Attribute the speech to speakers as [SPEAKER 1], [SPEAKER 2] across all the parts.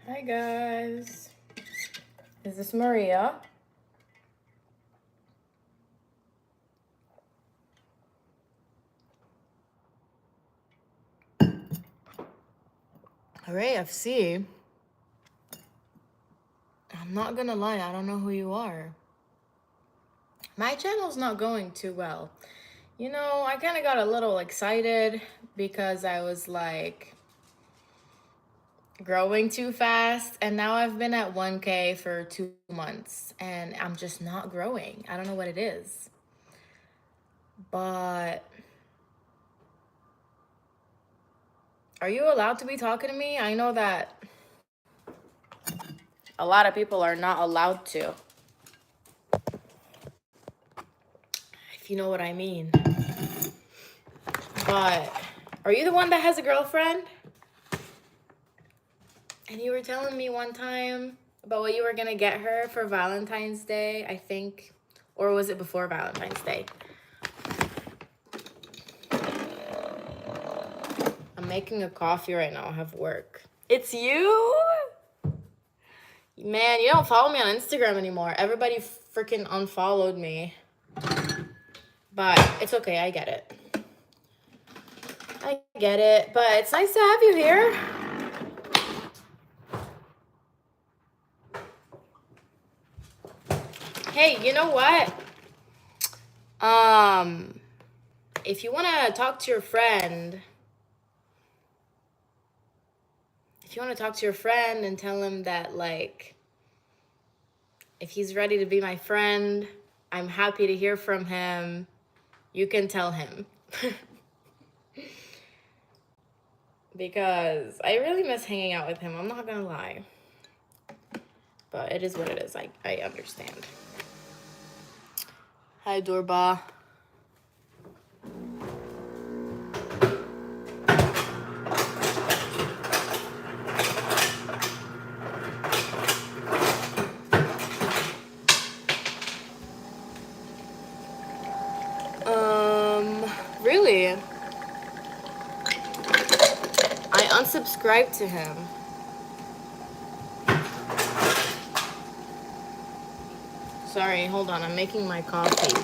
[SPEAKER 1] Hi guys. Is this Maria? Hooray, FC. I'm not gonna lie, I don't know who you are. My channel's not going too well. You know, I kind of got a little excited because I was like growing too fast, and now I've been at 1K for 2 months and I'm just not growing. I don't know what it is. But are you allowed to be talking to me? I know that a lot of people are not allowed to, if you know what I mean. But are you the one that has a girlfriend? And you were telling me one time about what you were gonna get her for Valentine's Day, I think. Or was it before Valentine's Day? I'm making a coffee right now. I have work. It's you? Man, you don't follow me on Instagram anymore. Everybody freaking unfollowed me. But it's okay, I get it. I get it, but it's nice to have you here. Hey, you know what? If you want to talk to your friend, and tell him that, like, if he's ready to be my friend, I'm happy to hear from him. You can tell him. Because I really miss hanging out with him. I'm not gonna lie. But it is what it is. I understand. Hi, Durba. Really? I unsubscribed to him. Sorry, hold on. I'm making my coffee.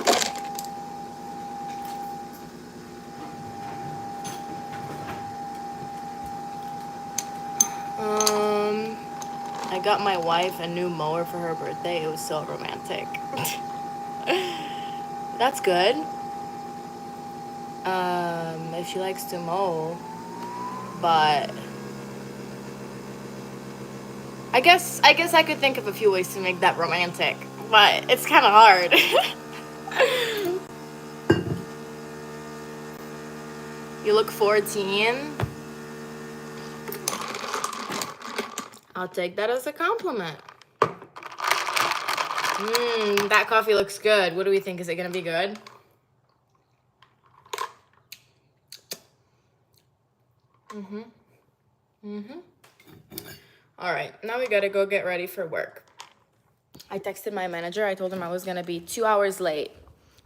[SPEAKER 1] I got my wife a new mower for her birthday. It was so romantic. That's good. If she likes to mow. But I guess I could think of a few ways to make that romantic, but it's kind of hard. You look 14. I'll take that as a compliment. That coffee looks good. What do we think? Is it gonna be good? All right, now we gotta go get ready for work. I texted my manager. I told him I was gonna be 2 hours late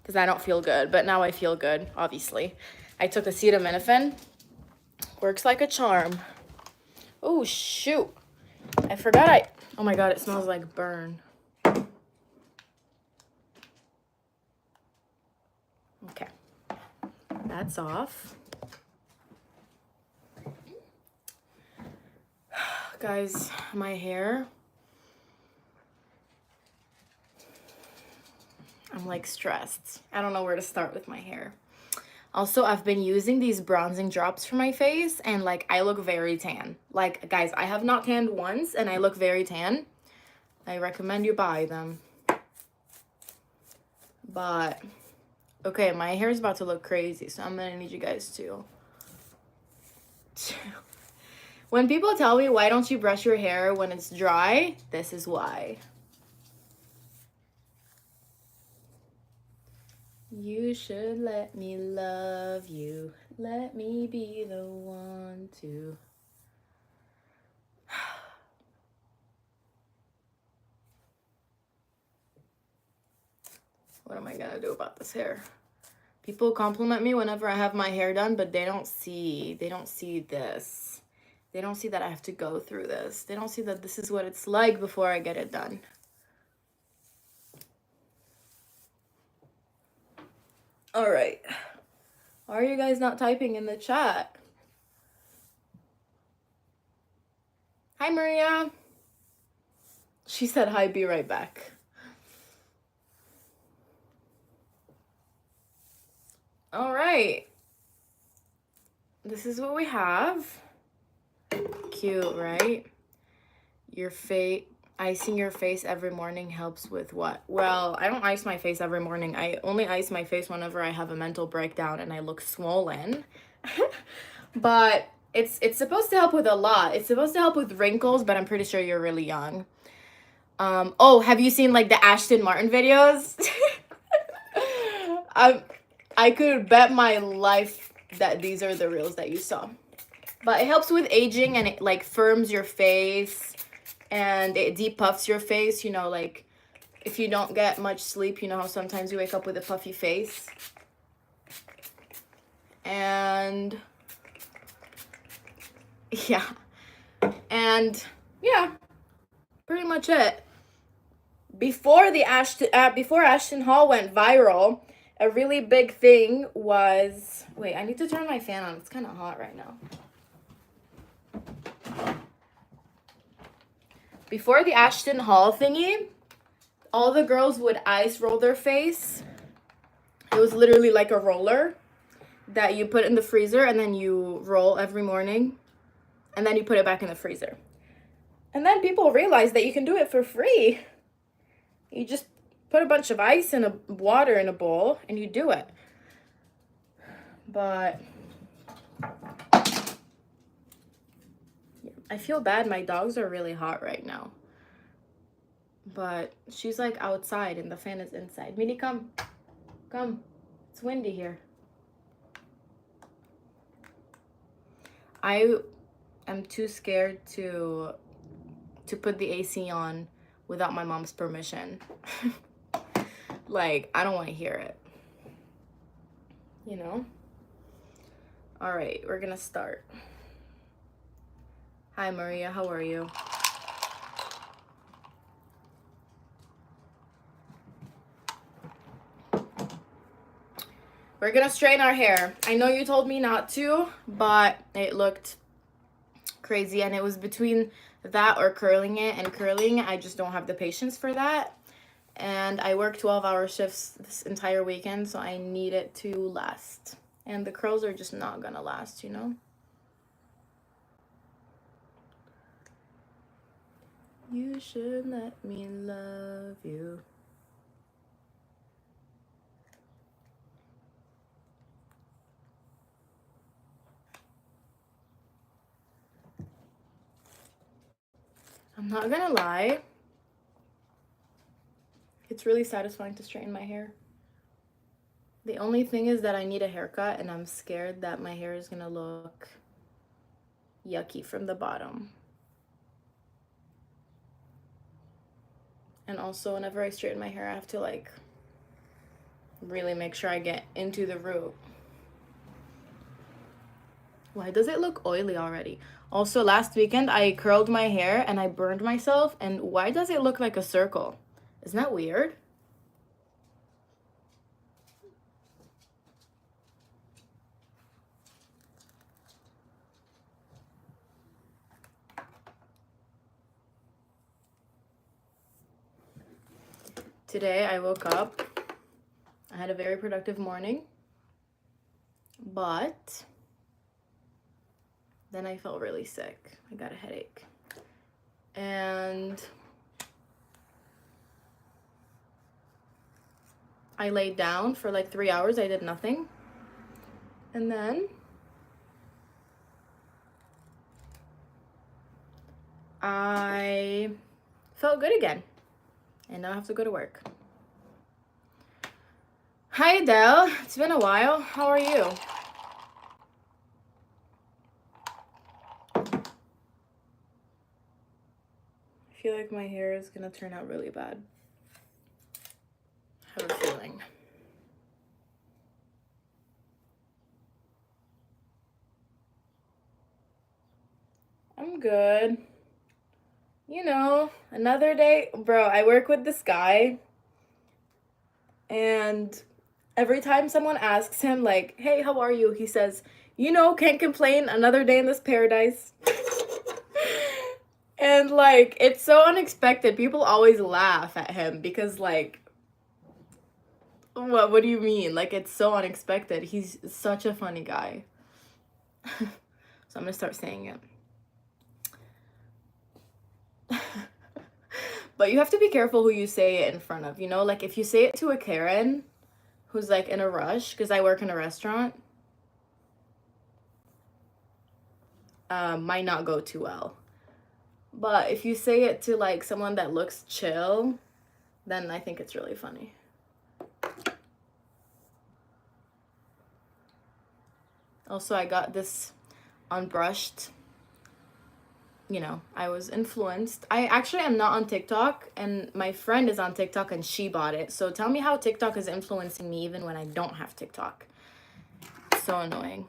[SPEAKER 1] because I don't feel good, but now I feel good, obviously. I took acetaminophen. Works like a charm. Oh, shoot. I forgot oh my God, it smells like burn. Okay, that's off. Guys, my hair. I'm like stressed. I don't know where to start with my hair. Also, I've been using these bronzing drops for my face and like I look very tan. Like, guys, I have not tanned once and I look very tan. I recommend you buy them. But okay, my hair is about to look crazy, so I'm gonna need you guys to. When people tell me, why don't you brush your hair when it's dry? This is why. You should let me love you. Let me be the one to. What am I gonna do about this hair? People compliment me whenever I have my hair done, but they don't see this. They don't see that I have to go through this. They don't see that this is what it's like before I get it done. All right. Why are you guys not typing in the chat? Hi, Maria. She said hi, be right back. All right. This is what we have. Cute, right? Your face, icing your face every morning helps with what? Well, I don't ice my face every morning. I only ice my face whenever I have a mental breakdown and I look swollen. But it's supposed to help with a lot. It's supposed to help with wrinkles, but I'm pretty sure you're really young. Oh, have you seen like the Ashton Martin videos? I could bet my life that these are the reels that you saw. But it helps with aging, and it like firms your face and it depuffs your face. You know, like if you don't get much sleep, you know how sometimes you wake up with a puffy face. And yeah. And yeah, pretty much it. Before Ashton Hall went viral, a really big thing was, wait, I need to turn my fan on. It's kind of hot right now. Before the Ashton Hall thingy, all the girls would ice roll their face. It was literally like a roller that you put in the freezer and then you roll every morning and then you put it back in the freezer. And then people realized that you can do it for free. You just put a bunch of ice and water in a bowl and you do it. But I feel bad. My dogs are really hot right now. But she's like outside and the fan is inside. Minnie, come. Come. It's windy here. I am too scared to put the AC on without my mom's permission. Like, I don't want to hear it. You know? All right, we're gonna start. Hi, Maria. How are you? We're gonna straighten our hair. I know you told me not to, but it looked crazy, and it was between that or curling it, and curling, I just don't have the patience for that. And I work 12-hour shifts this entire weekend, so I need it to last. And the curls are just not gonna last, you know? You should let me love you. I'm not gonna lie. It's really satisfying to straighten my hair. The only thing is that I need a haircut and I'm scared that my hair is gonna look yucky from the bottom. And also whenever I straighten my hair, I have to like really make sure I get into the root. Why does it look oily already? Also, last weekend I curled my hair and I burned myself, and why does it look like a circle? Isn't that weird? Today I woke up, I had a very productive morning, but then I felt really sick. I got a headache. And I laid down for like 3 hours. I did nothing. And then I felt good again. And now I have to go to work. Hi, Adele. It's been a while. How are you? I feel like my hair is gonna turn out really bad. I have a feeling. I'm good. You know, another day. Bro, I work with this guy, and every time someone asks him, like, hey, how are you? He says, you know, can't complain, another day in this paradise. And, like, it's so unexpected. People always laugh at him because, like, what do you mean? Like, it's so unexpected. He's such a funny guy. So I'm gonna start saying it. But you have to be careful who you say it in front of, you know? Like, if you say it to a Karen who's, like, in a rush, because I work in a restaurant, might not go too well. But if you say it to, like, someone that looks chill, then I think it's really funny. Also, I got this unbrushed, you know, I was influenced. I actually am not on TikTok, and my friend is on TikTok and she bought it. So tell me how TikTok is influencing me even when I don't have TikTok. It's so annoying.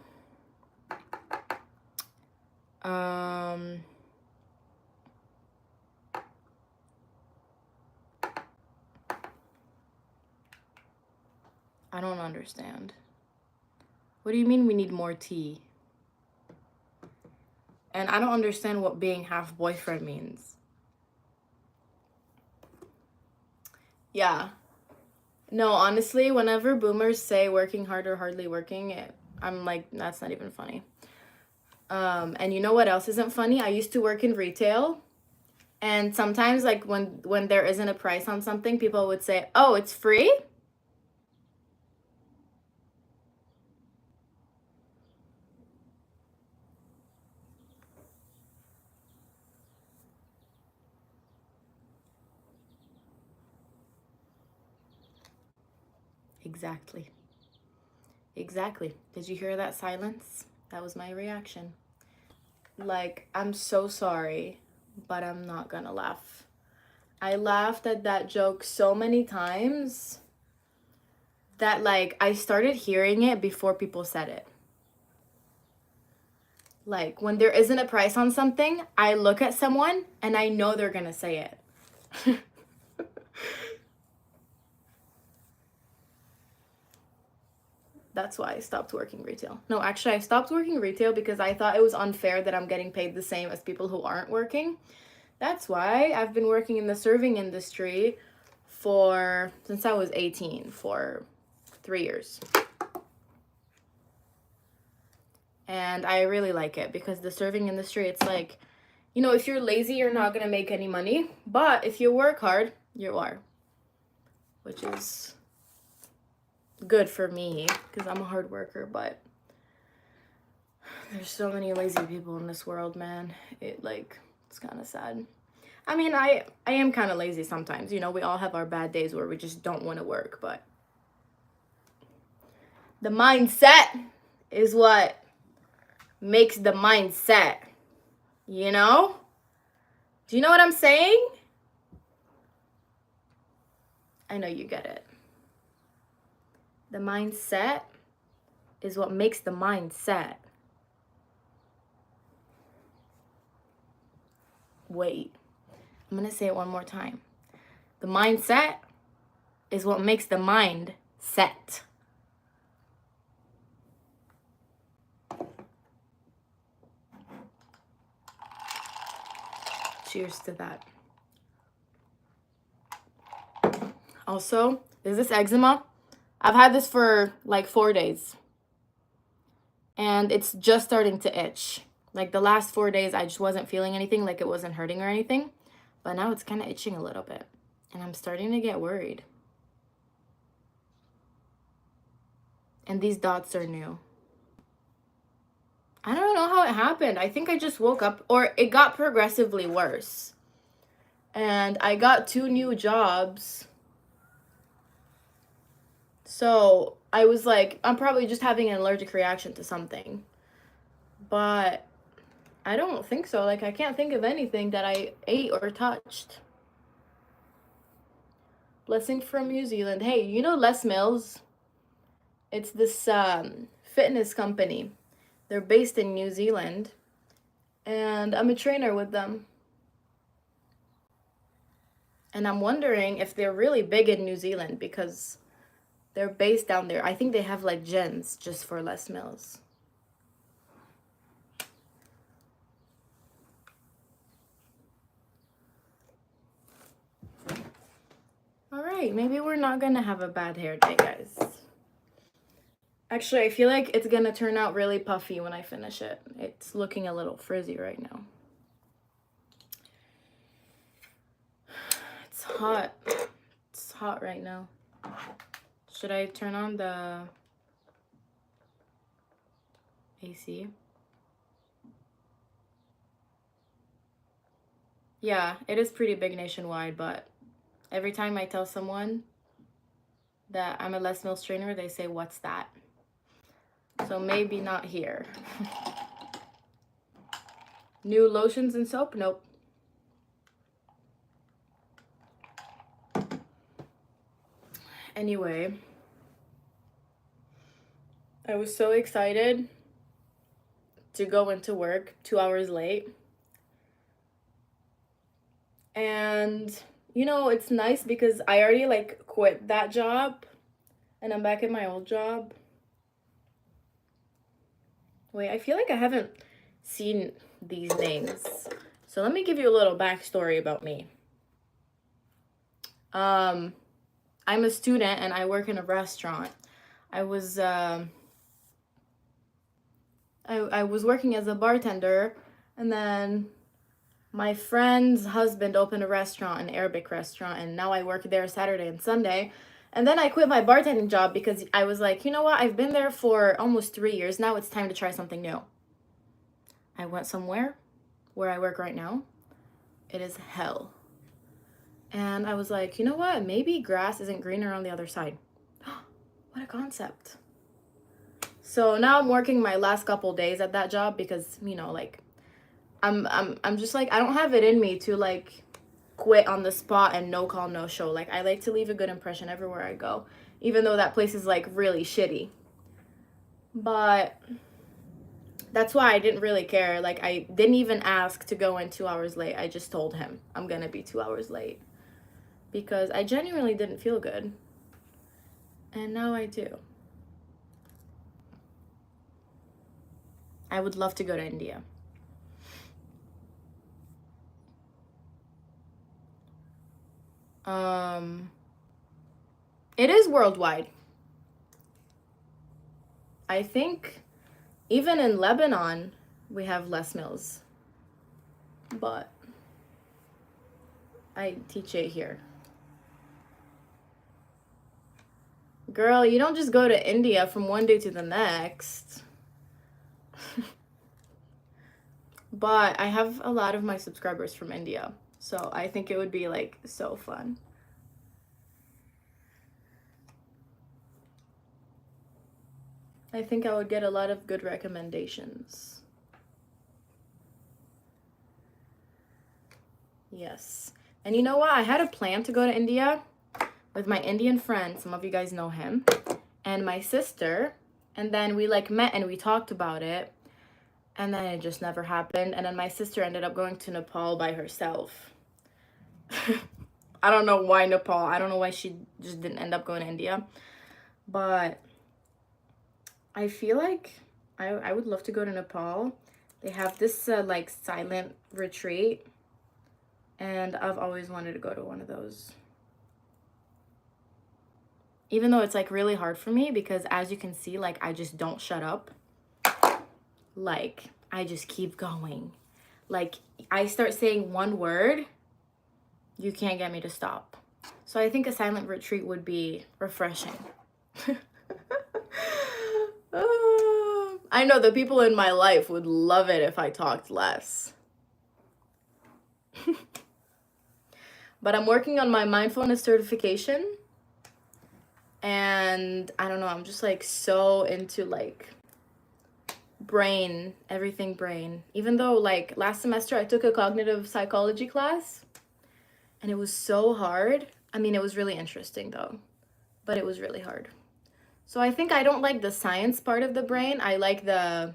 [SPEAKER 1] I don't understand. What do you mean we need more tea? And I don't understand what being half boyfriend means. Yeah. No, honestly, whenever boomers say working hard or hardly working, I'm like, that's not even funny. And you know what else isn't funny? I used to work in retail. And sometimes, like, when there isn't a price on something, people would say, oh, it's free? Exactly. Exactly. Did you hear that silence? That was my reaction. Like, I'm so sorry, but I'm not gonna laugh. I laughed at that joke so many times that, like, I started hearing it before people said it. Like, when there isn't a price on something, I look at someone and I know they're gonna say it. That's why I stopped working retail. No, actually, I stopped working retail because I thought it was unfair that I'm getting paid the same as people who aren't working. That's why I've been working in the serving industry since I was 18, for 3 years. And I really like it because the serving industry, it's like, you know, if you're lazy, you're not going to make any money. But if you work hard, you are. Which is good for me because I'm a hard worker, but there's so many lazy people in this world, man. It's kind of sad. I mean, I am kind of lazy sometimes. You know, we all have our bad days where we just don't want to work, but the mindset is what makes the mindset. You know? Do you know what I'm saying? I know you get it. The mindset is what makes the mindset. Wait, I'm going to say it one more time. The mindset is what makes the mind set. Cheers to that. Also, is this eczema? I've had this for like 4 days. And it's just starting to itch. Like the last 4 days, I just wasn't feeling anything, like it wasn't hurting or anything. But now it's kind of itching a little bit. And I'm starting to get worried. And these dots are new. I don't know how it happened. I think I just woke up, or it got progressively worse. And I got 2 new jobs. So I was like, I'm probably just having an allergic reaction to something. But I don't think so. Like, I can't think of anything that I ate or touched. Blessing from New Zealand. Hey, you know Les Mills? It's this fitness company. They're based in New Zealand. and I'm a trainer with them. And I'm wondering if they're really big in New Zealand because they're based down there. I think they have like gyms just for Les Mills. All right, maybe we're not gonna have a bad hair day, guys. Actually, I feel like it's gonna turn out really puffy when I finish it. It's looking a little frizzy right now. It's hot. It's hot right now. Should I turn on the AC? Yeah, it is pretty big nationwide, but every time I tell someone that I'm a Les Mills trainer, they say, "What's that?" So maybe not here. New lotions and soap? Nope. Anyway, I was so excited to go into work 2 hours late. And you know, it's nice because I already like quit that job and I'm back at my old job. Wait, I feel like I haven't seen these names. So let me give you a little backstory about me. I'm a student and I work in a restaurant. I was working as a bartender, and then my friend's husband opened a restaurant, an Arabic restaurant, and now I work there Saturday and Sunday. And then I quit my bartending job because I was like, you know what? I've been there for almost 3 years now. It's time to try something new. I went somewhere where I work right now. It is hell. And I was like, you know what? Maybe grass isn't greener on the other side. What a concept. So now I'm working my last couple days at that job because, you know, like I'm just like, I don't have it in me to like quit on the spot and no call, no show. Like I like to leave a good impression everywhere I go, even though that place is like really shitty. But that's why I didn't really care. Like I didn't even ask to go in 2 hours late. I just told him I'm gonna be 2 hours late because I genuinely didn't feel good. And now I do. I would love to go to India. It is worldwide. I think even in Lebanon, we have Les Mills. But I teach it here. Girl, you don't just go to India from one day to the next. But I have a lot of my subscribers from India. So I think it would be like so fun. I think I would get a lot of good recommendations. Yes. And you know what? I had a plan to go to India with my Indian friend. Some of you guys know him. And my sister. And then we like met and we talked about it. And then it just never happened. And then my sister ended up going to Nepal by herself. I don't know why Nepal. I don't know why she just didn't end up going to India. But I feel like I would love to go to Nepal. They have this like silent retreat. And I've always wanted to go to one of those. Even though it's like really hard for me because as you can see, like I just don't shut up. Like I just keep going. Like I start saying one word, you can't get me to stop. So I think a silent retreat would be refreshing. I know the people in my life would love it if I talked less. But I'm working on my mindfulness certification. And I don't know, I'm just like so into like brain, everything brain. Even though like last semester I took a cognitive psychology class and it was so hard. I mean, it was really interesting though, but it was really hard. So I think I don't like the science part of the brain. I like the,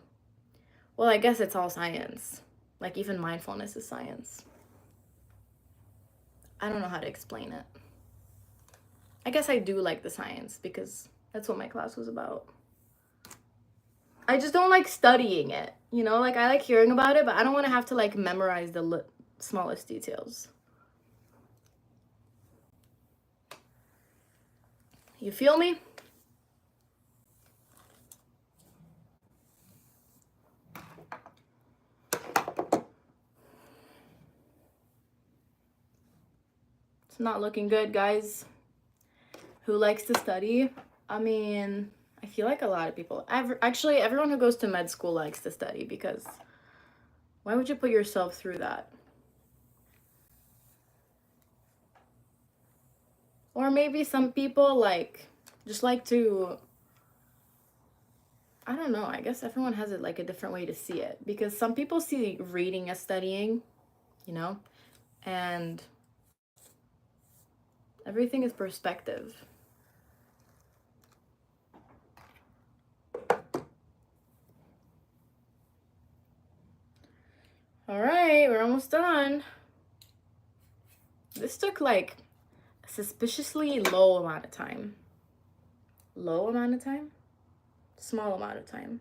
[SPEAKER 1] well, I guess it's all science. Like even mindfulness is science. I don't know how to explain it. I guess I do like the science because that's what my class was about. I just don't like studying it, you know? Like I like hearing about it, but I don't want to have to like memorize the smallest details. You feel me? It's not looking good, guys. Who likes to study? I mean, I feel like a lot of people. Actually, everyone who goes to med school likes to study because why would you put yourself through that? Or maybe some people like just like to, I don't know, I guess everyone has it like a different way to see it because some people see reading as studying, you know, and everything is perspective. All right, we're almost done. This took like a suspiciously low amount of time. Low amount of time? Small amount of time.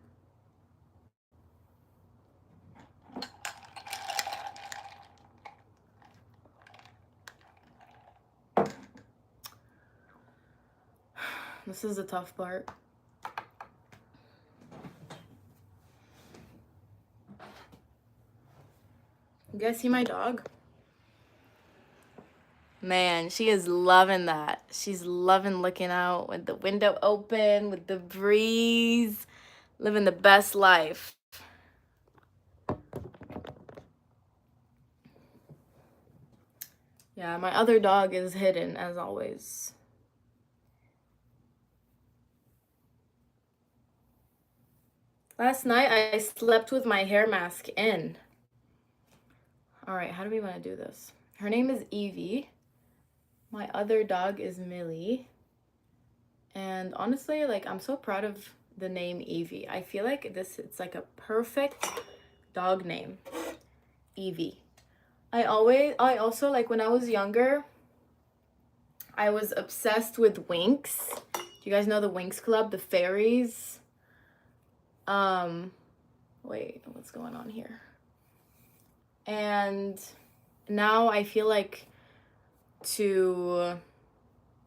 [SPEAKER 1] This is the tough part. You guys see my dog? Man, she is loving that. She's loving looking out with the window open, with the breeze, living the best life. Yeah, my other dog is hidden as always. Last night I slept with my hair mask in. All right, how do we want to do this? Her name is Evie. My other dog is Millie. And honestly, like I'm so proud of the name Evie. I feel like it's like a perfect dog name. Evie. I also like when I was younger, I was obsessed with Winx. Do you guys know the Winx Club, the fairies? Wait, what's going on here? And now I feel like I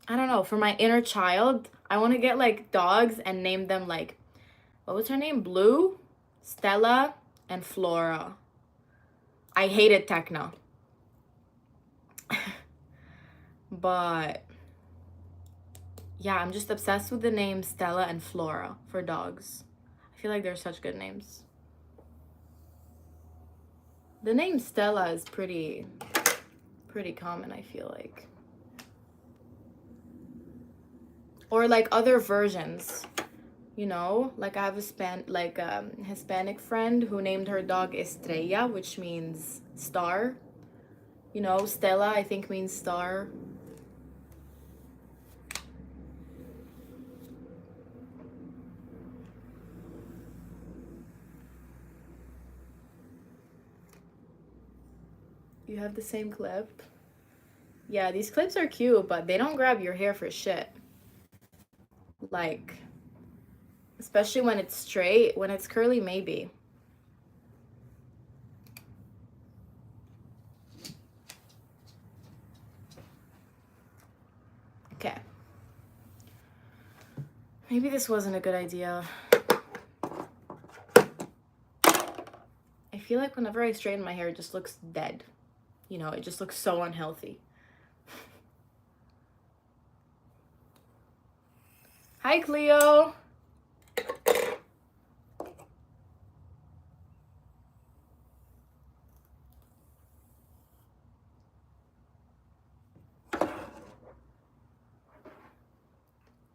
[SPEAKER 1] don't know, for my inner child, I want to get like dogs and name them like, what was her name? Blue, Stella, and Flora. I hated Techno. But yeah, I'm just obsessed with the name Stella and Flora for dogs. I feel like they're such good names. The name Stella is pretty common, I feel like. Or like other versions, you know? Like I have a Hispanic friend who named her dog Estrella, which means star. You know, Stella I think means star. You have the same clip? Yeah, these clips are cute, but they don't grab your hair for shit. Like, especially when it's straight. When it's curly, maybe. Okay. Maybe this wasn't a good idea. I feel like whenever I straighten my hair, it just looks dead. You know, it just looks so unhealthy. Hi, Cleo.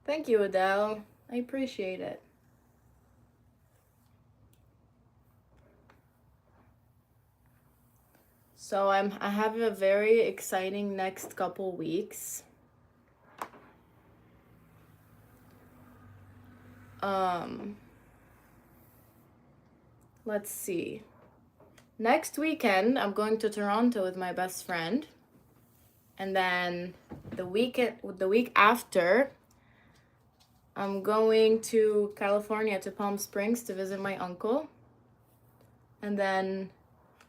[SPEAKER 1] Thank you, Adele. I appreciate it. So I have a very exciting next couple weeks. Let's see. Next weekend, I'm going to Toronto with my best friend. And then the week after, I'm going to California, to Palm Springs, to visit my uncle. And then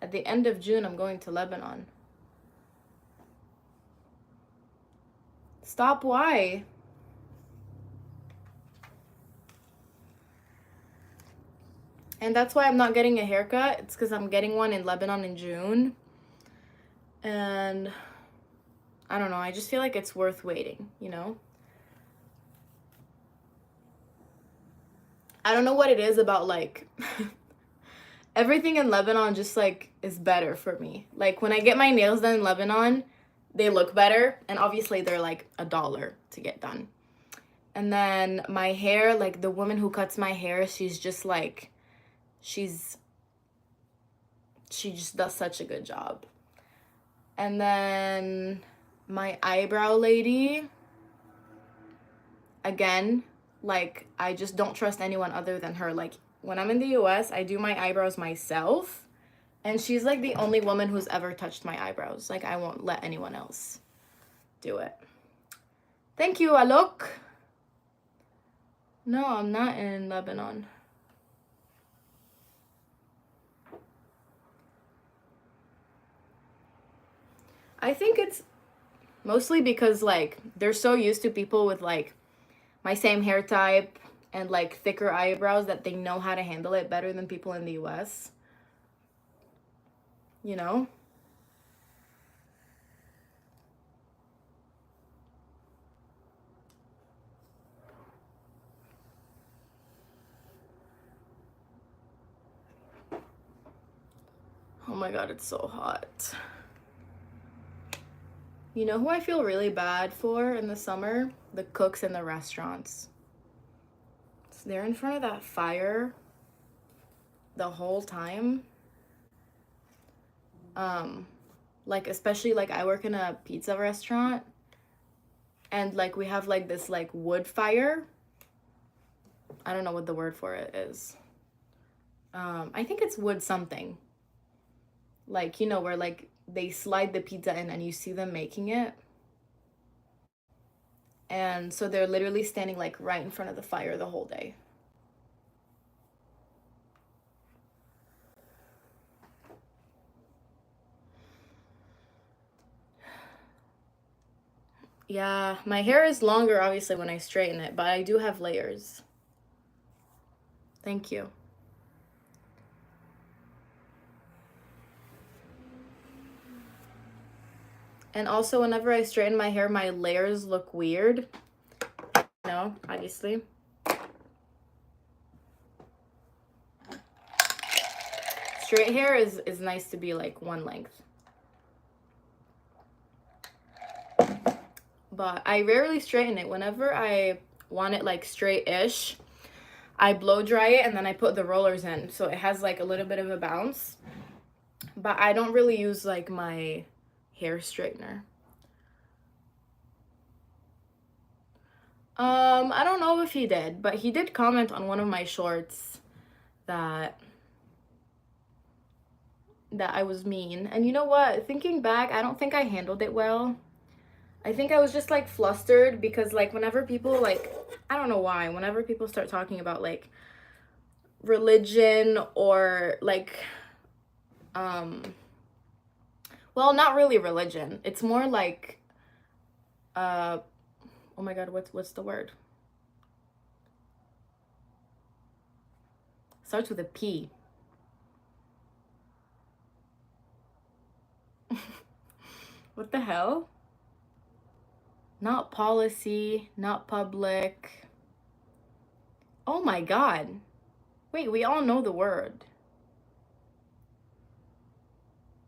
[SPEAKER 1] at the end of June, I'm going to Lebanon. Stop, why? And that's why I'm not getting a haircut. It's because I'm getting one in Lebanon in June. And I don't know, I just feel like it's worth waiting, you know? I don't know what it is about, like, everything in Lebanon just, like, is better for me. Like, when I get my nails done in Lebanon, they look better. And obviously, they're, like, $1 to get done. And then my hair, like, the woman who cuts my hair, she's just, like, she just does such a good job. And then my eyebrow lady, again, like, I just don't trust anyone other than her. Like, when I'm in the US, I do my eyebrows myself, and she's like the only woman who's ever touched my eyebrows. Like, I won't let anyone else do it. Thank you, Alok. No, I'm not in Lebanon. I think it's mostly because, like, they're so used to people with, like, my same hair type and, like, thicker eyebrows that they know how to handle it better than people in the US. You know? Oh my god, it's so hot. You know who I feel really bad for in the summer? The cooks in the restaurants. So they're in front of that fire the whole time. Like, especially, like, I work in a pizza restaurant, and, like, we have, like, this, like, wood fire. I don't know what the word for it is. I think it's wood something. Like, you know, where, like, they slide the pizza in and you see them making it. And so they're literally standing, like, right in front of the fire the whole day. Yeah, my hair is longer, obviously, when I straighten it, but I do have layers. Thank you. And also, whenever I straighten my hair, my layers look weird. No, obviously. Straight hair is nice to be, like, one length. But I rarely straighten it. Whenever I want it, like, straight-ish, I blow dry it and then I put the rollers in, so it has, like, a little bit of a bounce. But I don't really use, like, my hair straightener. I don't know if he did, but he did comment on one of my shorts that I was mean. And you know what? Thinking back, I don't think I handled it well. I think I was just, like, flustered because, like, whenever people, like, I don't know why, whenever people start talking about, like, religion or, like, well, not really religion. It's more like, oh my god, what's the word? Starts with a P. What the hell? Not policy, not public. Oh my god. Wait, we all know the word.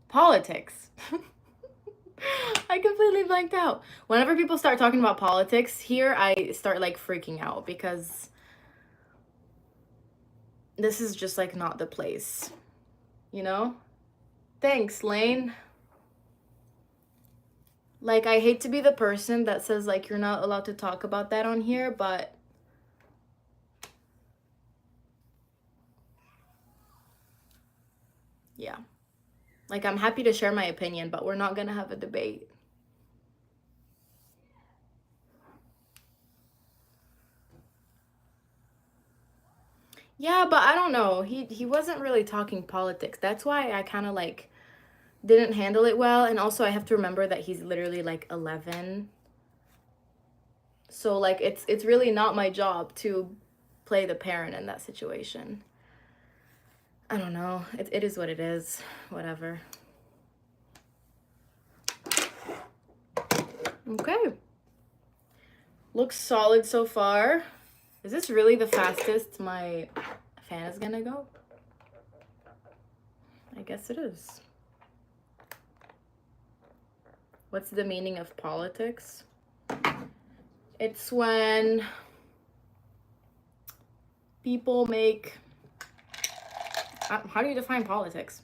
[SPEAKER 1] Politics. I completely blanked out. Whenever people start talking about politics here, I start, like, freaking out because this is just, like, not the place, you know? Thanks, Lane. Like, I hate to be the person that says, like, you're not allowed to talk about that on here, but yeah. Like, I'm happy to share my opinion, but we're not gonna have a debate. Yeah, but I don't know. He wasn't really talking politics. That's why I kind of like didn't handle it well. And also I have to remember that he's literally like 11. So like it's really not my job to play the parent in that situation. I don't know. It is what it is. Whatever. Okay. Looks solid so far. Is this really the fastest my fan is gonna go? I guess it is. What's the meaning of politics? It's when people make... How do you define politics?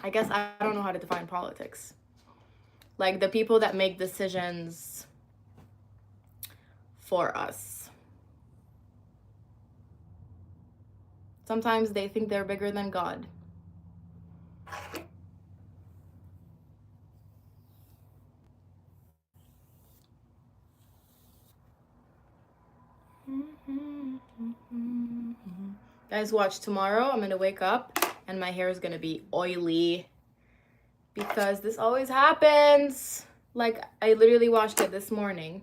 [SPEAKER 1] I guess I don't know how to define politics. Like the people that make decisions for us. Sometimes they think they're bigger than God. Guys, watch tomorrow. I'm gonna wake up and my hair is gonna be oily because this always happens. Like, I literally washed it this morning,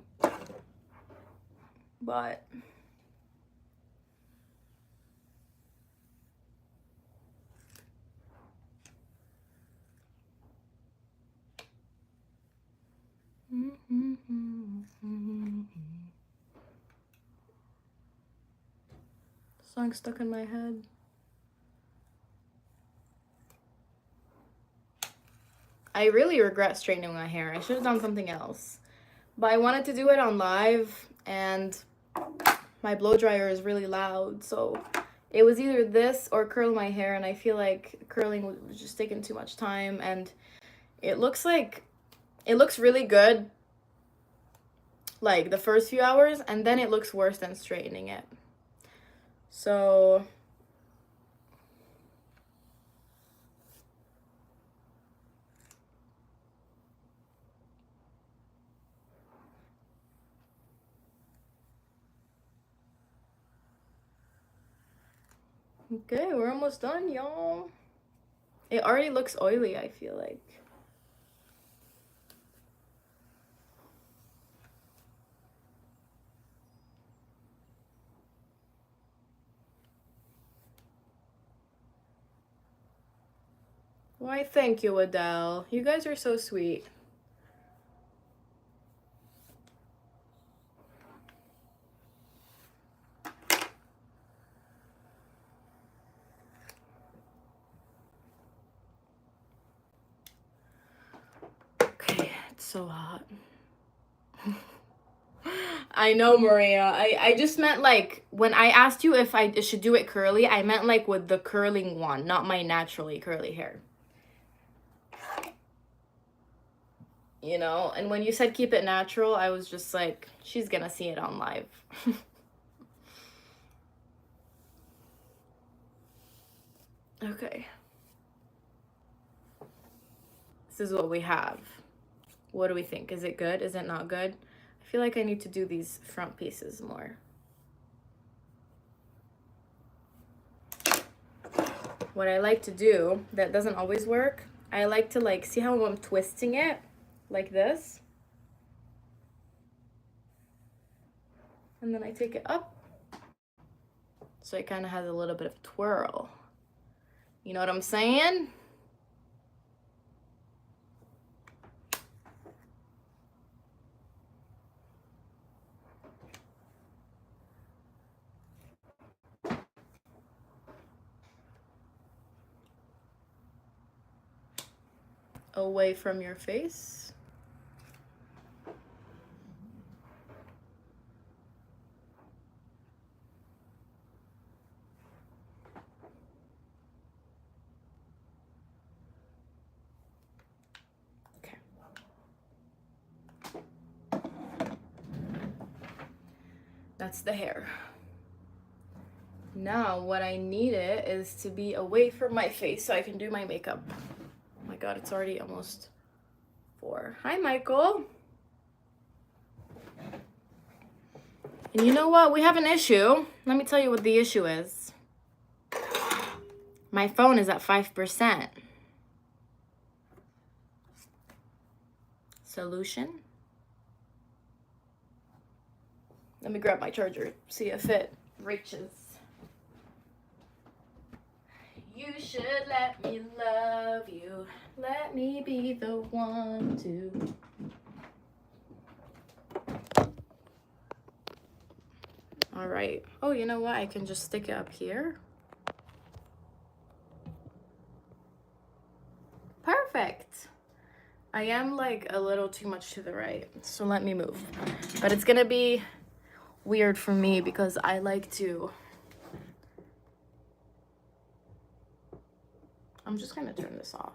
[SPEAKER 1] but song stuck in my head. I really regret straightening my hair. I should have done something else. But I wanted to do it on live, and my blow dryer is really loud, so it was either this or curl my hair, and I feel like curling was just taking too much time, and it looks really good like the first few hours, and then it looks worse than straightening it. So okay, we're almost done, y'all. It already looks oily, I feel like. Why, thank you, Adele. You guys are so sweet. Okay, it's so hot. I know, Maria. I just meant like when I asked you if I should do it curly, I meant like with the curling one, not my naturally curly hair. You know, and when you said keep it natural, I was just like, she's gonna see it on live. Okay. This is what we have. What do we think? Is it good? Is it not good? I feel like I need to do these front pieces more. What I like to do, that doesn't always work, I like to like, see how I'm twisting it? Like this. And then I take it up. So it kind of has a little bit of twirl. You know what I'm saying? Away from your face. Okay. That's the hair. Now what I need it is to be away from my face so I can do my makeup. Oh my god, it's already almost 4. Hi, Michael. And you know what? We have an issue. Let me tell you what the issue is. My phone is at 5%. Solution? Let me grab my charger, see if it reaches. You should let me love you. Let me be the one to. All right. Oh, you know what? I can just stick it up here. Perfect. I am like a little too much to the right, so let me move. But it's gonna be weird for me because I like to. I'm just gonna turn this off.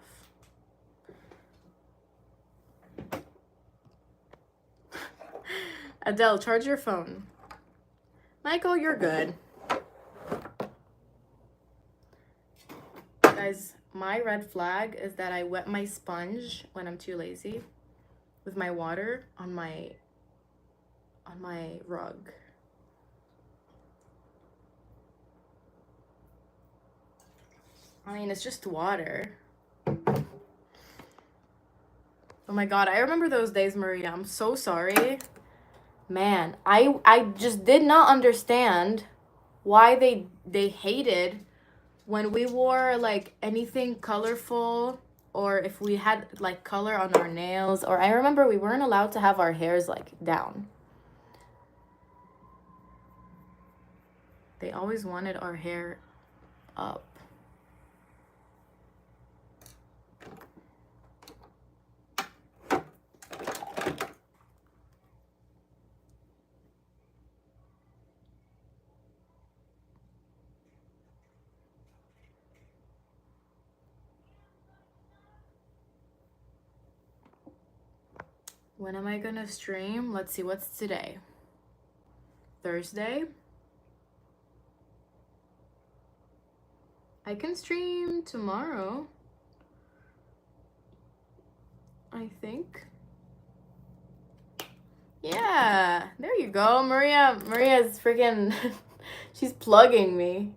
[SPEAKER 1] Adele, charge your phone. Michael, you're good. Guys, my red flag is that I wet my sponge when I'm too lazy with my water on my rug. I mean, it's just water. Oh my god, I remember those days, Maria. I'm so sorry. Man, I just did not understand why they hated when we wore like anything colorful, or if we had like color on our nails, or I remember we weren't allowed to have our hairs like down. They always wanted our hair up. When am I gonna stream? Let's see, what's today? Thursday? I can stream tomorrow, I think. Yeah, there you go. Maria's freaking, she's plugging me.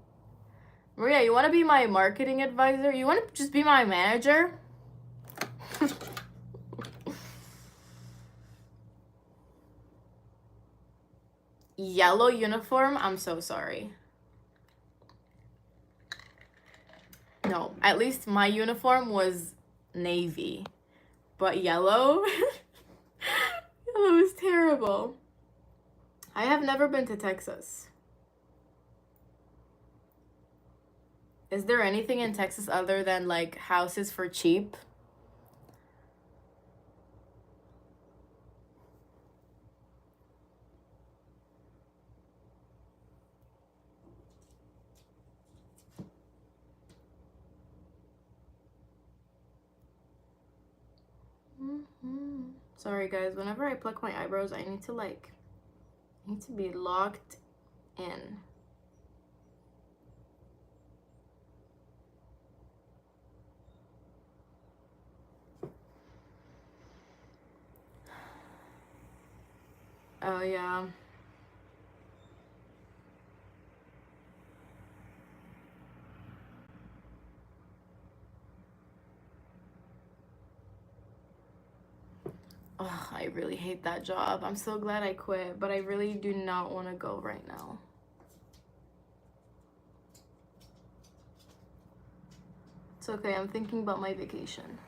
[SPEAKER 1] Maria, you want to be my marketing advisor? You want to just be my manager? Yellow uniform? I'm so sorry. No, at least my uniform was navy. But yellow? Yellow is terrible. I have never been to Texas. Is there anything in Texas other than like houses for cheap? Sorry guys, whenever I pluck my eyebrows, I need to be locked in. Oh yeah. Oh, I really hate that job. I'm so glad I quit, but I really do not want to go right now. It's okay, I'm thinking about my vacation.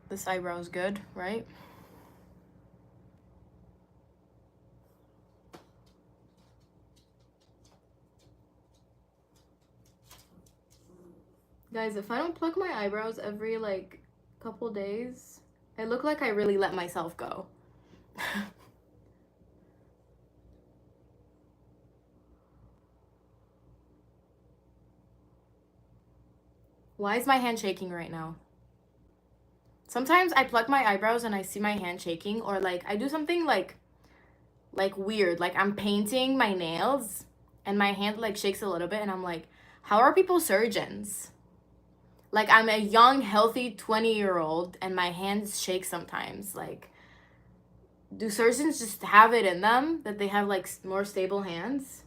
[SPEAKER 1] This eyebrow's good, right? Guys, if I don't pluck my eyebrows every like couple days, I look like I really let myself go. Why is my hand shaking right now? Sometimes I pluck my eyebrows and I see my hand shaking, or like I do something like like weird. Like I'm painting my nails and my hand like shakes a little bit and I'm like, how are people surgeons? Like I'm a young, healthy 20-year-old and my hands shake sometimes. Like, do surgeons just have it in them that they have like more stable hands?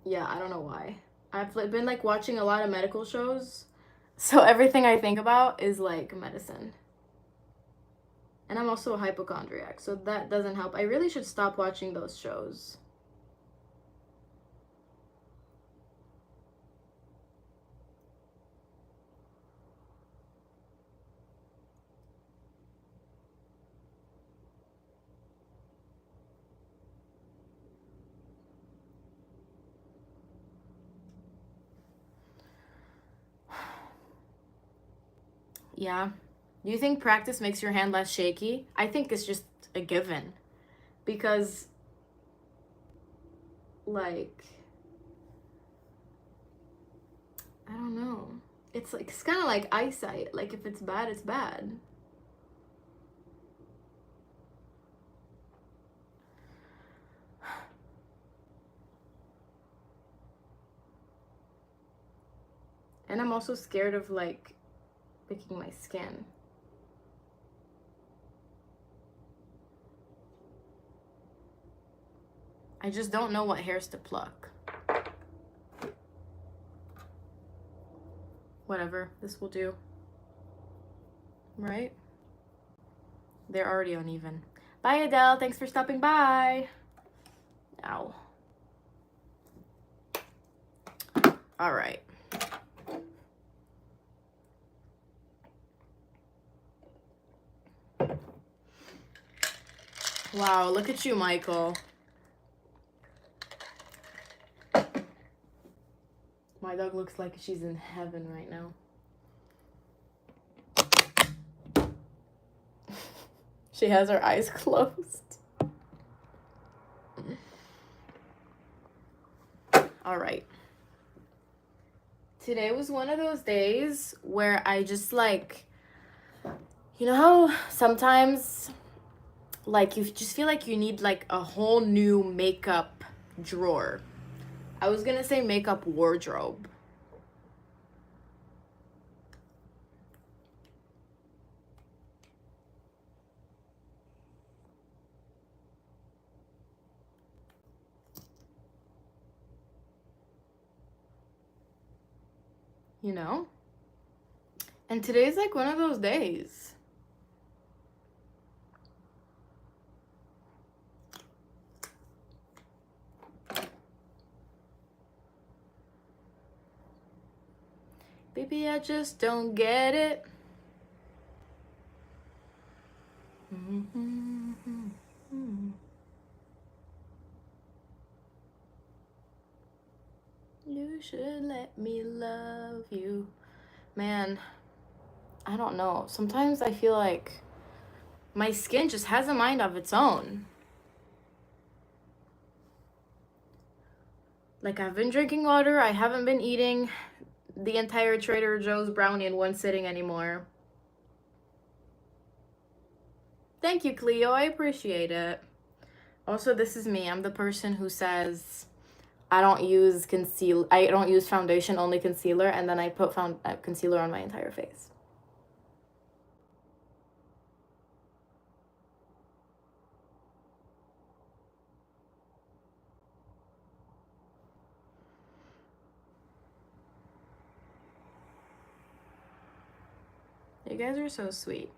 [SPEAKER 1] Yeah, I don't know why. I've like, been like watching a lot of medical shows. So everything I think about is like medicine. And I'm also a hypochondriac, so that doesn't help. I really should stop watching those shows. Yeah. Do you think practice makes your hand less shaky? I think it's just a given. Because, like, I don't know. It's like, it's kind of like eyesight. Like, if it's bad, it's bad. And I'm also scared of, like, picking my skin. I just don't know what hairs to pluck. Whatever, this will do. Right? They're already uneven. Bye, Adele. Thanks for stopping by. Ow. All right. Wow, look at you, Michael. My dog looks like she's in heaven right now. She has her eyes closed. All right. Today was one of those days where I just like, you know how sometimes like you just feel like you need like a whole new makeup drawer. I was gonna say makeup wardrobe. You know? And today's like one of those days. Baby, I just don't get it. You should let me love you. Man, I don't know. Sometimes I feel like my skin just has a mind of its own. Like, I've been drinking water. I haven't been eating the entire Trader Joe's brownie in one sitting anymore. Thank you, Cleo. I appreciate it. Also, this is me. I'm the person who says I don't use foundation, only concealer, and then I put concealer on my entire face. You guys are so sweet.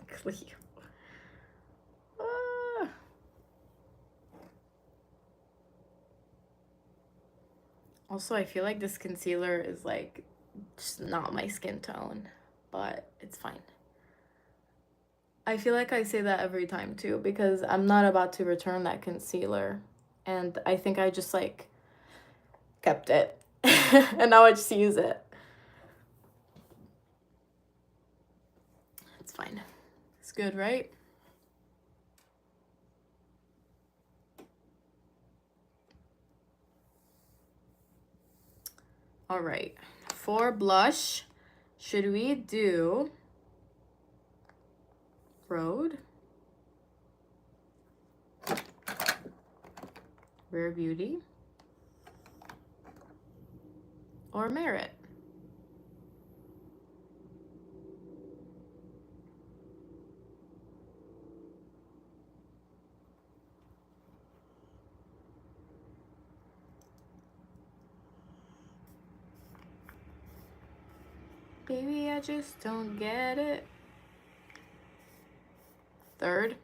[SPEAKER 1] Cleo. Ah. Also, I feel like this concealer is like just not my skin tone, but it's fine. I feel like I say that every time too because I'm not about to return that concealer. And I think I just like kept it. And now I just use it. It's fine. It's good, right? All right. For blush, Should we do Road, Rare Beauty, or Merit? Baby, I just don't get it. Third.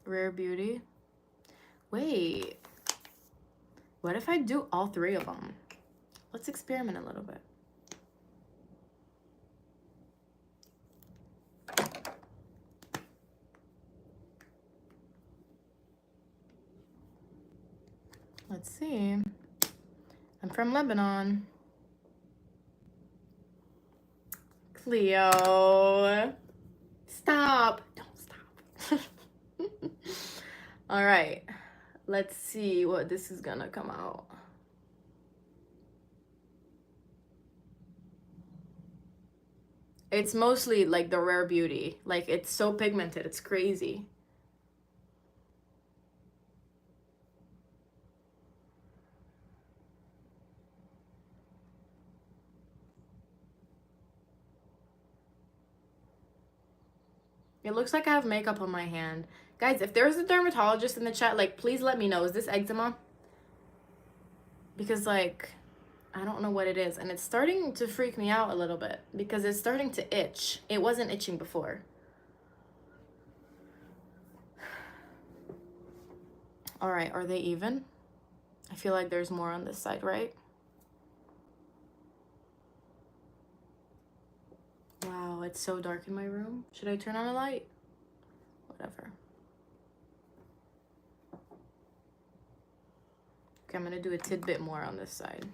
[SPEAKER 1] Rare Beauty. Wait. What if I do all three of them? Let's experiment a little bit. Let's see. I'm from Lebanon. Cleo. Stop. Don't stop. All right. Let's see what this is gonna come out. It's mostly like the Rare Beauty. Like, it's so pigmented. It's crazy. It looks like I have makeup on my hand. Guys, if there's a dermatologist in the chat, like, please let me know. Is this eczema? Because, like, I don't know what it is. And it's starting to freak me out a little bit because it's starting to itch. It wasn't itching before. All right, are they even? I feel like there's more on this side, right? Wow, it's so dark in my room. Should I turn on a light? Whatever. Okay, I'm gonna do a tidbit more on this side.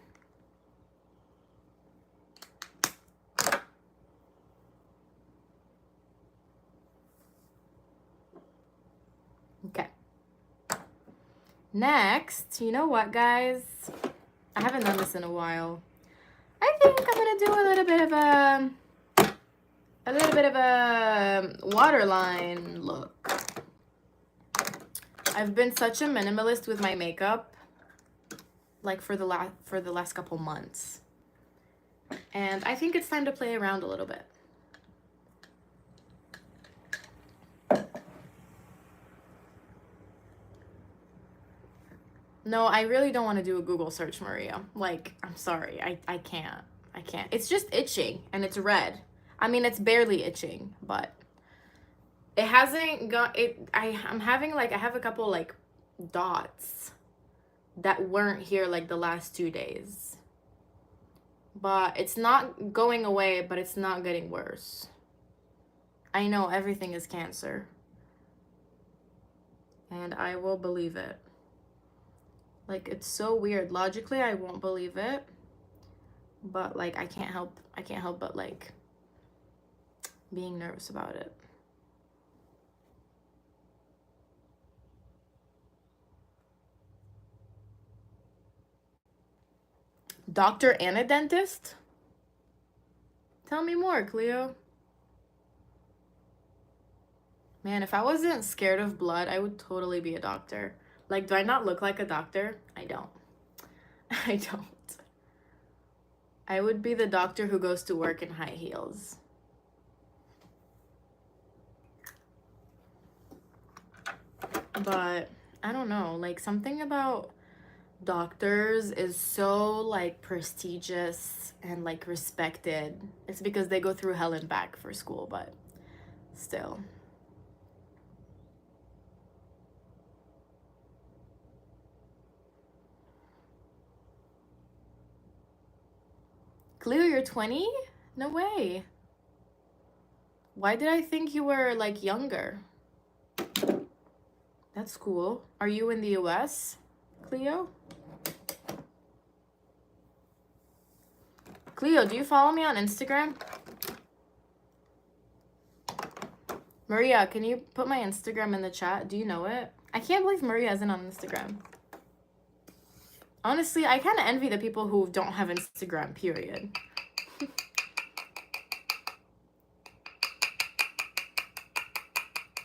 [SPEAKER 1] Okay. Next, you know what, guys? I haven't done this in a while. I think I'm gonna do a little bit of a waterline look. I've been such a minimalist with my makeup, like for the last couple months, and I think it's time to play around a little bit. No, I really don't want to do a Google search, Maria. Like, I'm sorry, I can't. It's just itching, and it's red. I mean, it's barely itching, but it hasn't got it. I'm having like, I have a couple like dots that weren't here like the last 2 days, but it's not going away, but it's not getting worse. I know everything is cancer, and I will believe it. Like, it's so weird. Logically, I won't believe it, but like, I can't help but like being nervous about it. Doctor and a dentist? Tell me more, Cleo. Man, if I wasn't scared of blood, I would totally be a doctor. Like, do I not look like a doctor? I don't. I don't. I would be the doctor who goes to work in high heels. But I don't know, like, something about doctors is so like prestigious and like respected. It's because they go through hell and back for school, but still. Cleo, you're 20? No way. Why did I think you were like younger? That's cool. Are you in the US, Cleo? Cleo, do you follow me on Instagram? Maria, can you put my Instagram in the chat? Do you know it? I can't believe Maria isn't on Instagram. Honestly, I kind of envy the people who don't have Instagram, period.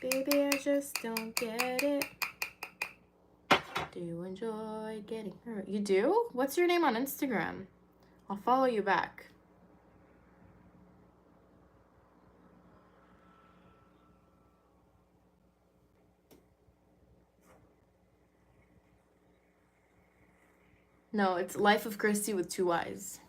[SPEAKER 1] Baby, I just don't get it. Do you enjoy getting hurt? You do? What's your name on Instagram? I'll follow you back. No, it's Life of Christy with 2 Y's.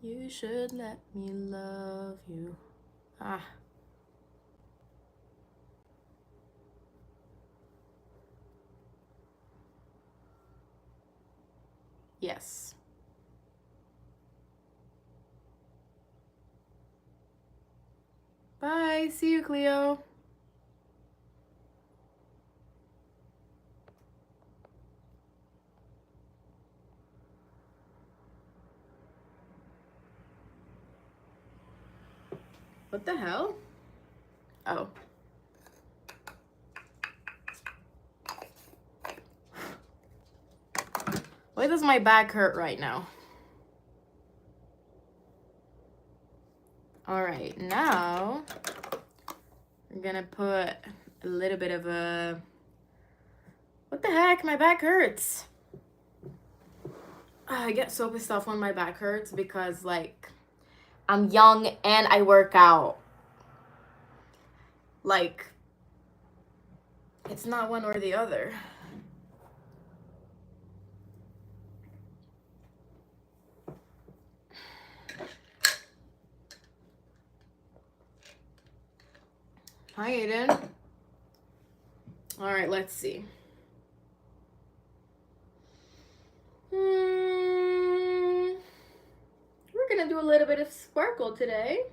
[SPEAKER 1] You should let me love you. Ah. Yes. Bye. See you, Cleo. What the hell? Oh. Why does my back hurt right now? All right, now we're gonna put a little bit of a... What the heck? My back hurts. I get so pissed off when my back hurts because, like, I'm young and I work out. Like, it's not one or the other. Hi, Aiden. All right, let's see. We're gonna do a little bit of sparkle today.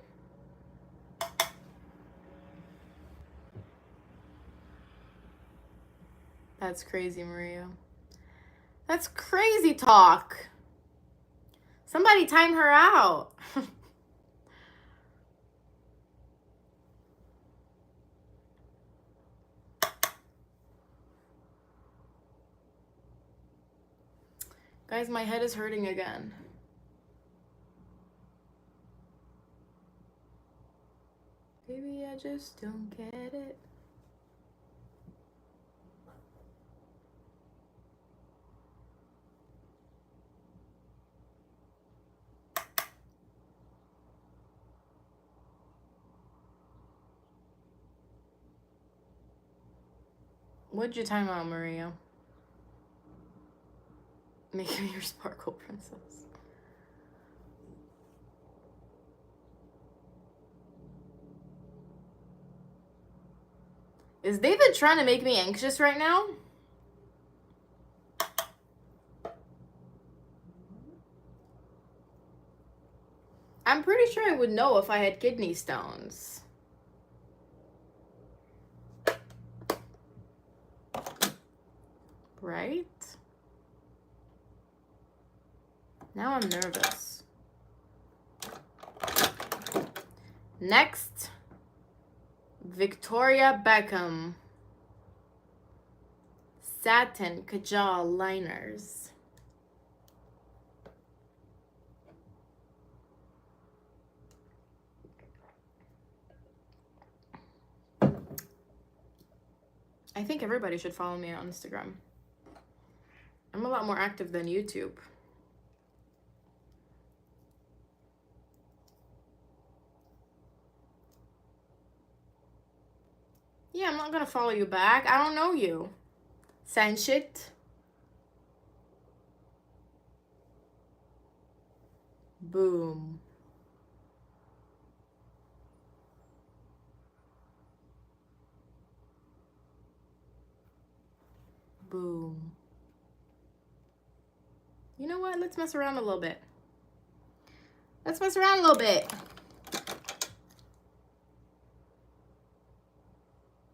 [SPEAKER 1] That's crazy, Maria. That's crazy talk. Somebody time her out. Guys, my head is hurting again. Baby, I just don't get it. What'd you time out, Maria? Make me your sparkle princess. Is David trying to make me anxious right now? I'm pretty sure I would know if I had kidney stones. Right? Now I'm nervous. Next, Victoria Beckham. Satin Kajal liners. I think everybody should follow me on Instagram. I'm a lot more active than YouTube. Yeah, I'm not gonna follow you back. I don't know you. Sand shit. Boom. Boom. You know what? Let's mess around a little bit. Let's mess around a little bit.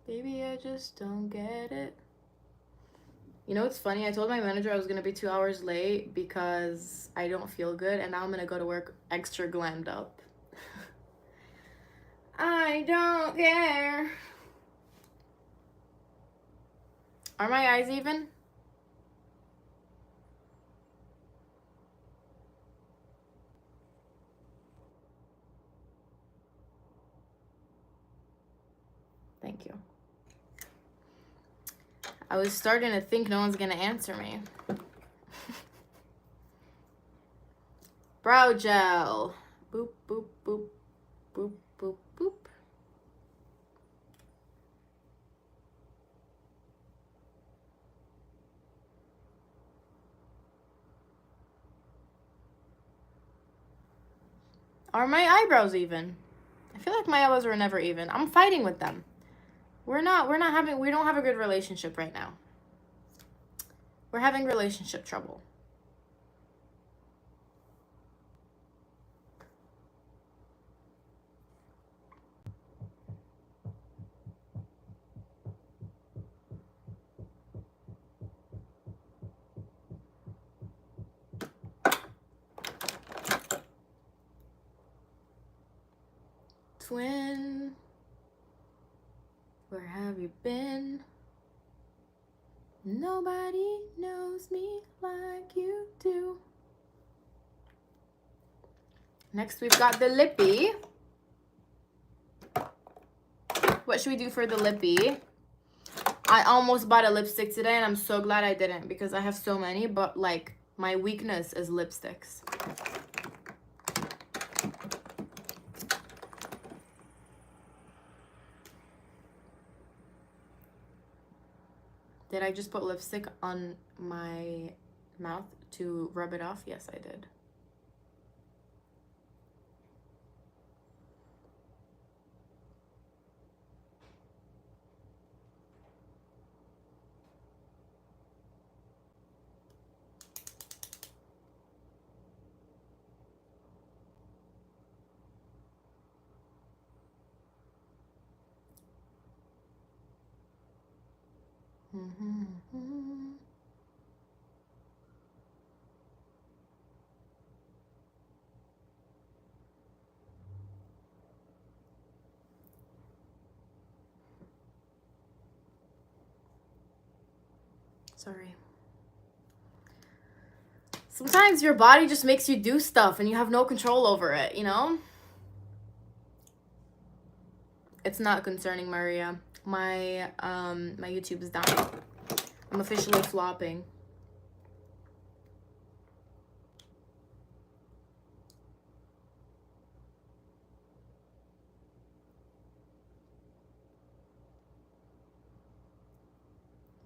[SPEAKER 1] Baby, I just don't get it. You know, it's funny. I told my manager I was going to be 2 hours late because I don't feel good. And now I'm going to go to work extra glammed up. I don't care. Are my eyes even? Thank you. I was starting to think no one's going to answer me. Brow gel. Boop, boop, boop, boop, boop, boop. Are my eyebrows even? I feel like my eyebrows were never even. I'm fighting with them. We don't have a good relationship right now. We're having relationship trouble. Twin, where have you been? Nobody knows me like you do. Next, we've got the lippy. What should we do for the lippy? I almost bought a lipstick today, and I'm so glad I didn't because I have so many, but like my weakness is lipsticks. Did I just put lipstick on my mouth to rub it off? Yes, I did. Sorry. Sometimes your body just makes you do stuff and you have no control over it, you know? It's not concerning Maria. My YouTube is down. I'm officially flopping.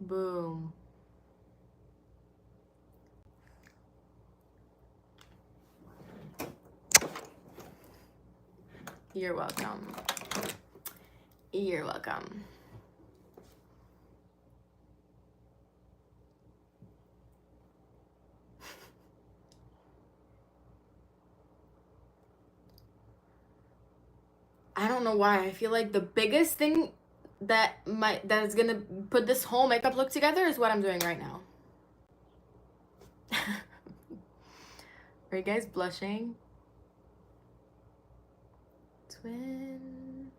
[SPEAKER 1] Boom. You're welcome. You're welcome. I don't know why. I feel like the biggest thing that is gonna put this whole makeup look together is what I'm doing right now. Are you guys blushing? Twin,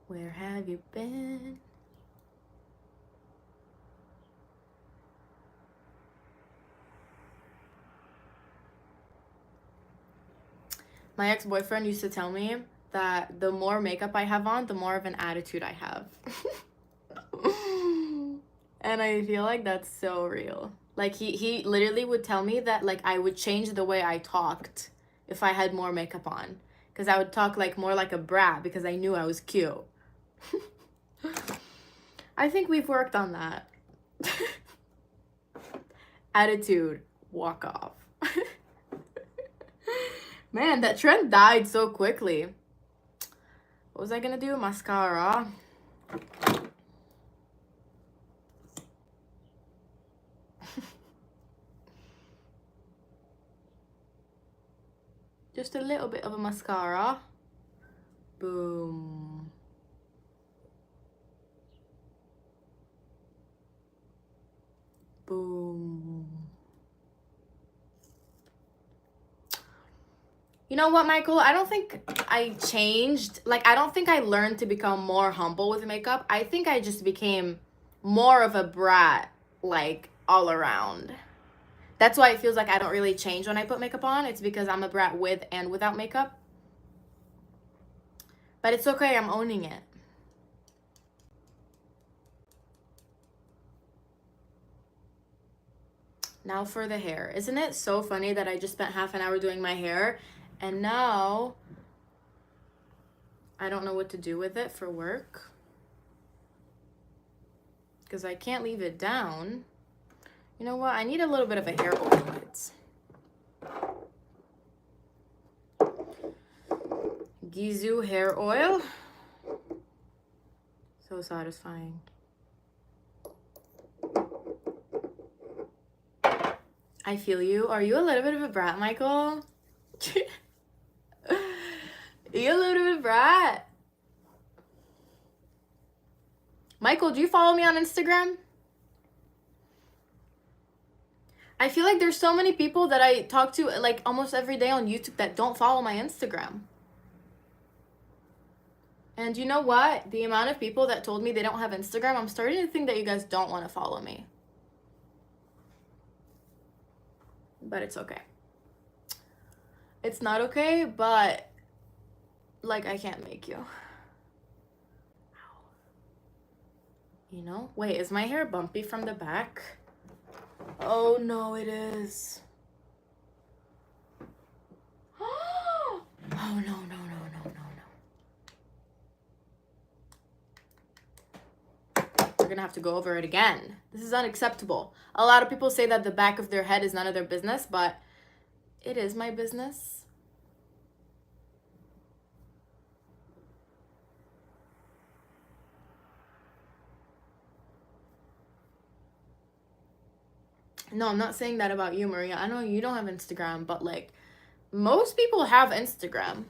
[SPEAKER 1] where have you been? My ex-boyfriend used to tell me that the more makeup I have on, the more of an attitude I have. And I feel like that's so real. Like he literally would tell me that like I would change the way I talked if I had more makeup on. Because I would talk like more like a brat because I knew I was cute. I think we've worked on that. Attitude, walk off. Man, that trend died so quickly. What was I gonna do? Mascara. Just a little bit of a mascara. Boom. Boom. You know what, Michael? I don't think I changed. Like, I don't think I learned to become more humble with makeup. I think I just became more of a brat, like, all around. That's why it feels like I don't really change when I put makeup on. It's because I'm a brat with and without makeup. But it's okay. I'm owning it. Now for the hair. Isn't it so funny that I just spent half an hour doing my hair and now I don't know what to do with it for work? Because I can't leave it down. You know what? I need a little bit of a hair oil. Gizu hair oil. So satisfying. I feel you. Are you a little bit of a brat, Michael? Are you a little bit of a brat? Michael, do you follow me on Instagram? I feel like there's so many people that I talk to like almost every day on YouTube that don't follow my Instagram. And you know what? The amount of people that told me they don't have Instagram, I'm starting to think that you guys don't want to follow me. But it's okay. It's not okay, but like I can't make you. You know? Wait, is my hair bumpy from the back? Oh no, it is. Oh no, no, no, no, no, no. We're gonna have to go over it again. This is unacceptable. A lot of people say that the back of their head is none of their business, but it is my business. No, I'm not saying that about you, Maria. I know you don't have Instagram, but like most people have Instagram.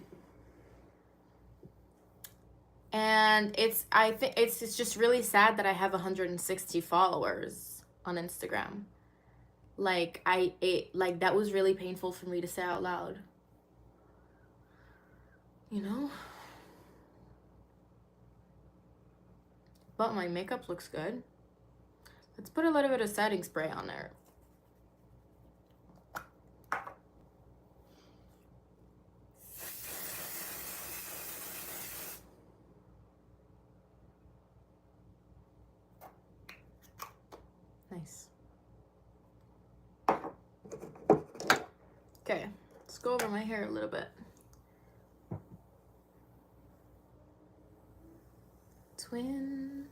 [SPEAKER 1] And I think it's just really sad that I have 160 followers on Instagram. Like like that was really painful for me to say out loud. You know? But my makeup looks good. Let's put a little bit of setting spray on there. Nice. Okay, let's go over my hair a little bit. Twin,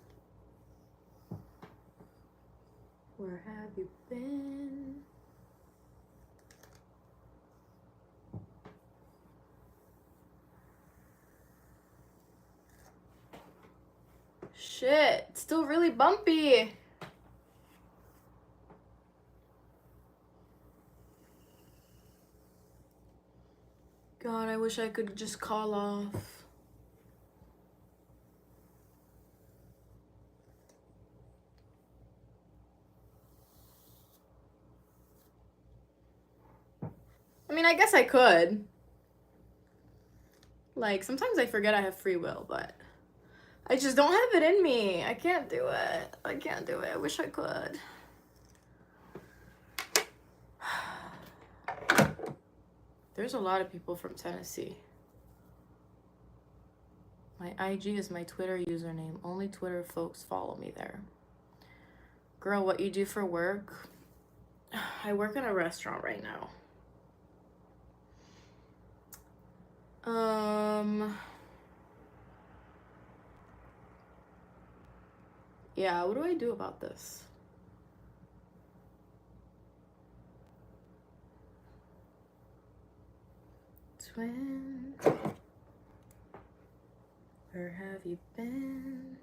[SPEAKER 1] where have you been? Shit, it's still really bumpy. God, I wish I could just call off. I mean, I guess I could. Like, sometimes I forget I have free will, but I just don't have it in me. I can't do it. I can't do it. I wish I could. There's a lot of people from Tennessee. My IG is my Twitter username. Only Twitter folks follow me there. Girl, what you do for work? I work in a restaurant right now. Yeah, what do I do about this? Twin, where have you been?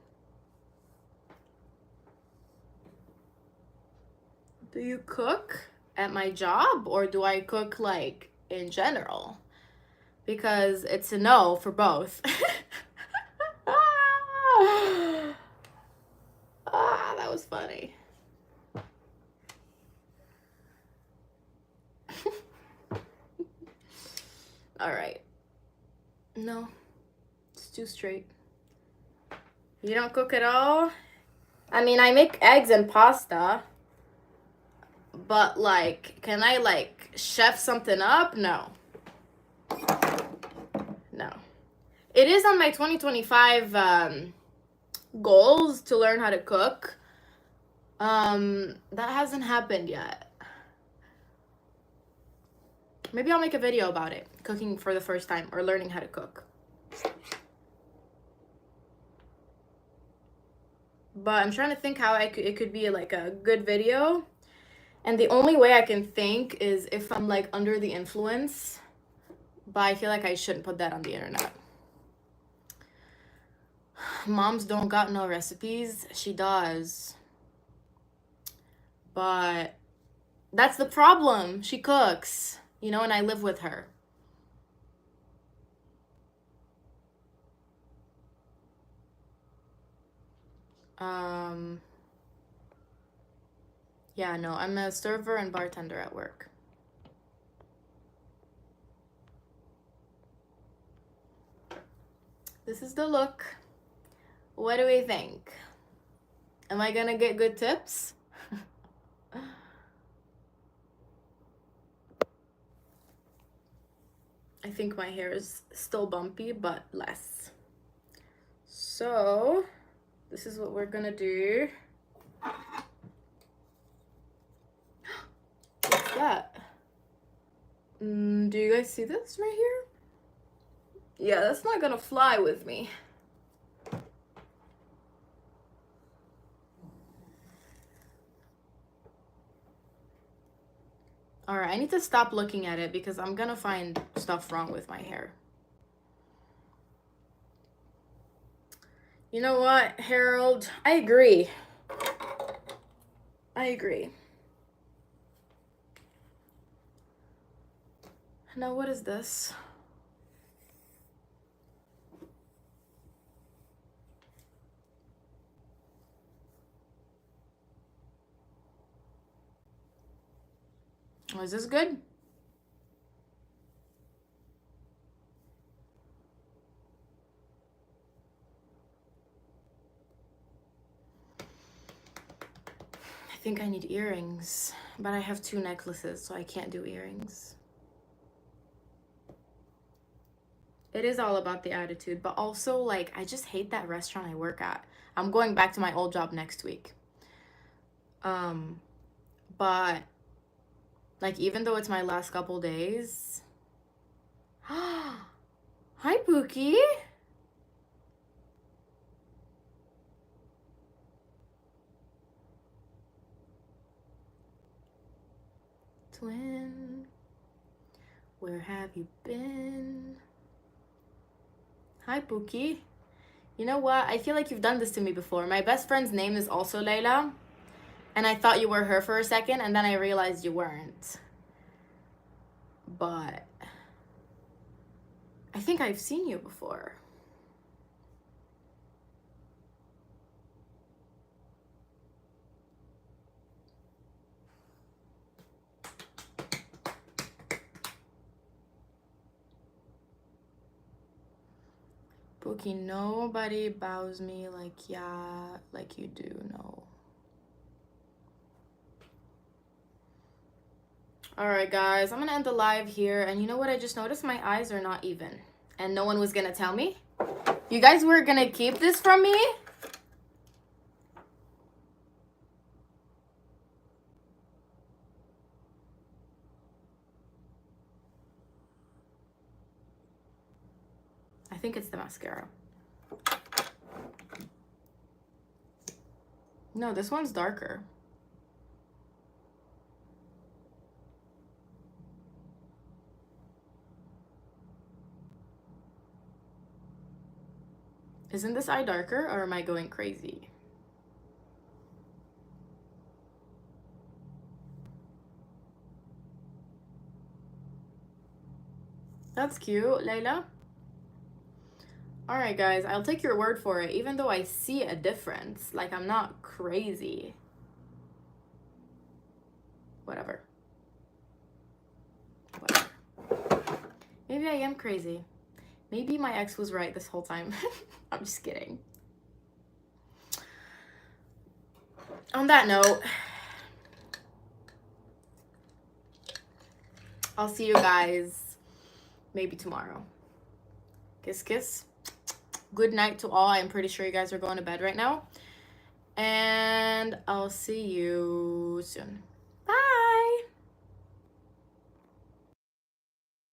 [SPEAKER 1] Do you cook at my job or do I cook like in general? Because it's a no for both. That was funny. All right. No, it's too straight. You don't cook at all? I mean, I make eggs and pasta. But, like, can I, like, chef something up? No. No. It is on my 2025 goals to learn how to cook. That hasn't happened yet. Maybe I'll make a video about it. Cooking for the first time or learning how to cook. But I'm trying to think how it could be, like, a good video. And the only way I can think is if I'm, like, under the influence. But I feel like I shouldn't put that on the internet. Moms don't got no recipes. She does. But that's the problem. She cooks, you know, and I live with her. Yeah, no, I'm a server and bartender at work. This is the look. What do we think? Am I gonna get good tips? I think my hair is still bumpy, but less. So, this is what we're gonna do. What's that? Do you guys see this right here? Yeah, that's not gonna fly with me. All right, I need to stop looking at it because I'm gonna find stuff wrong with my hair. You know what, Harold? I agree. I agree. Now, what is this? Oh, is this good? I think I need earrings, but I have 2 necklaces, so I can't do earrings. It is all about the attitude, but also, like, I just hate that restaurant I work at. I'm going back to my old job next week. But, like, even though it's my last couple days... Hi, Pookie! Twin, where have you been? Hi, Pookie. You know what? I feel like you've done this to me before. My best friend's name is also Layla. And I thought you were her for a second, and then I realized you weren't. But I think I've seen you before. Pookie, nobody bows me like, yeah, like you do, no. Alright, guys, I'm gonna end the live here. And you know what I just noticed? My eyes are not even. And no one was gonna tell me. You guys were gonna keep this from me? I think it's the mascara. No, this one's darker. Isn't this eye darker, or am I going crazy? That's cute, Layla. Alright, guys, I'll take your word for it, even though I see a difference. Like, I'm not crazy. Whatever. Maybe I am crazy. Maybe my ex was right this whole time. I'm just kidding. On that note, I'll see you guys maybe tomorrow. Kiss, kiss. Good night to all. I'm pretty sure you guys are going to bed right now. And I'll see you soon.